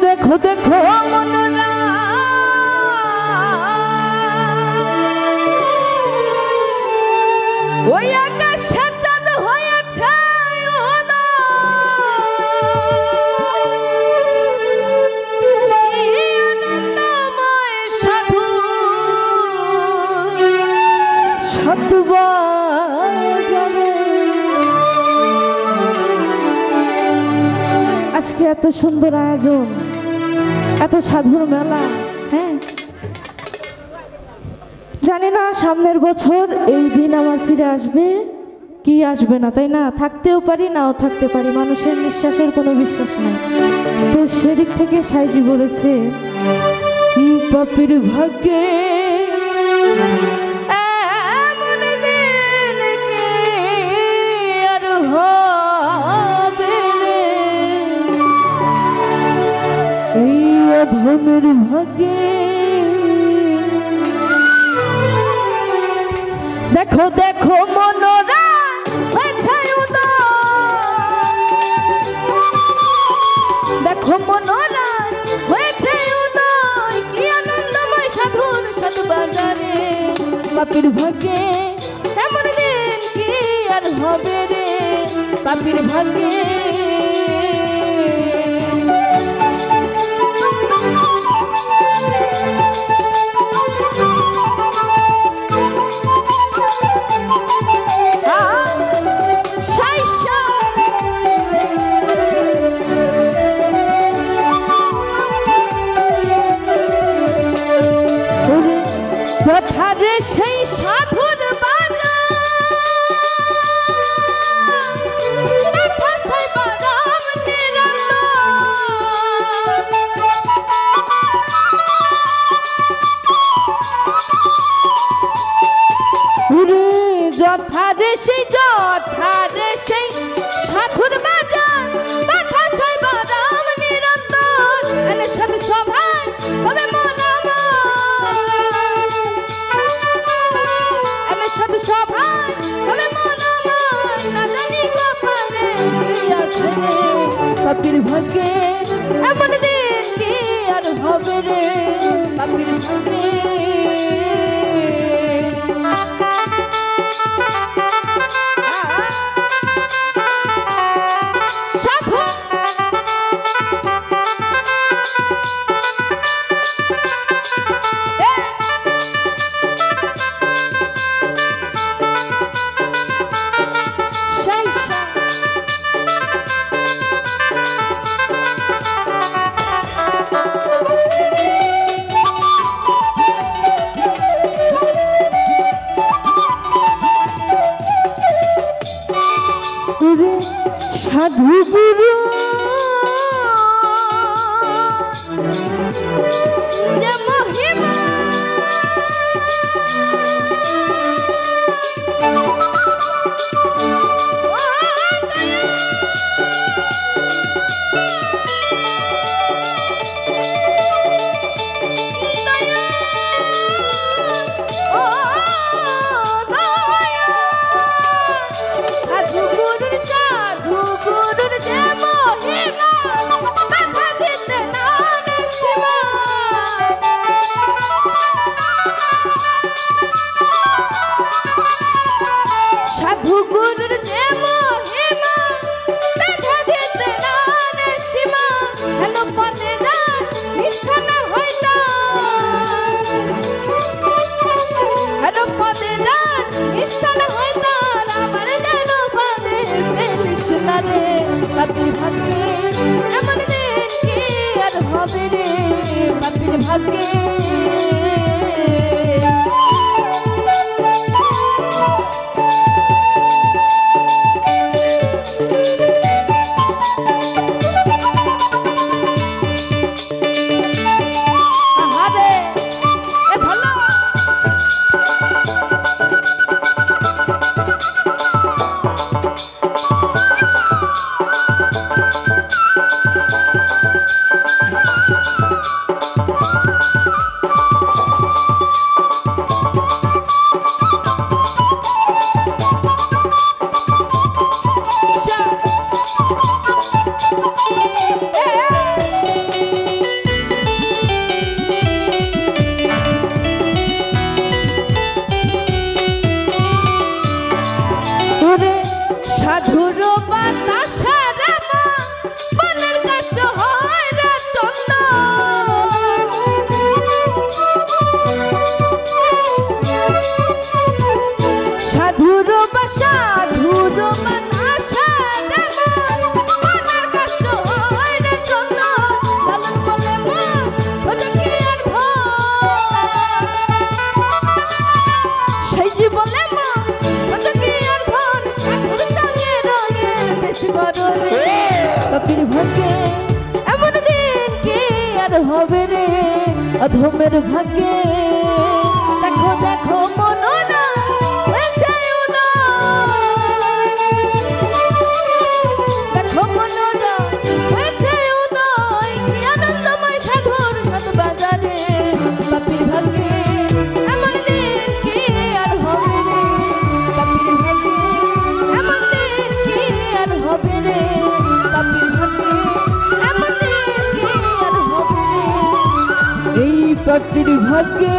দেখো দেখো মনরা ওই আকাশে চাঁদ হয়েছে আনন্দময় সাধু সতবাজারে আজকে এত সুন্দর আয়োজন, এত সাধুর মেলা। হ্যাঁ, জানি না সামনের বছর এই দিন আমার ফিরে আসবে কি আসবে না, তাই না? থাকতেও পারি, নাও থাকতে পারি, মানুষের নিঃশ্বাসের কোনো বিশ্বাস নাই। তো সেদিক থেকে সাইজি বলেছে পাপির ভাগ্যে এমন দিন কি আর হবে রে, এই অধমের ভাগ্যে। দেখো দেখো মনরা হয়েছে উদয়, দেখো মনরা হয়েছে উদয়, কি আনন্দময় সাধুর সতবাজারে। পাপির ভাগ্যে এমন দিন কি আর হবে রে, পাপির ভাগ্যে। যথারে সেই সাধুর বাজার দেখা সেই বাদাম নিরন্তর, যথারে সেই সাধুর বাজার দেখা সেই বাদাম নিরন্তর, এনে সাধু সভায় হবে পাপির ভাগ্যে এমন দিন কি আর হবে রে, পাপির ভাগ্যে। সাধু গুরু যে মহিমা, পাপির ভাগ্যে এমন দিন কি আর হবে রে, পাপির ভাগ্যে। হবে রে অধমের ভাগ্যে। দেখো দেখো মননা হয়েছে উদয়, দেখো মননা হয়েছে উদয়, কি আনন্দময় সাগর সাত বাজারে। পাপির ভাগ্যে এমন দিন কি আর হবে রে, পাপির ভাগ্যে এমন দিন কি আর হবে রে, পাপির ভাগ্যে এমন দিন কি আর হবে রে। এই পাপির ভাগ্যে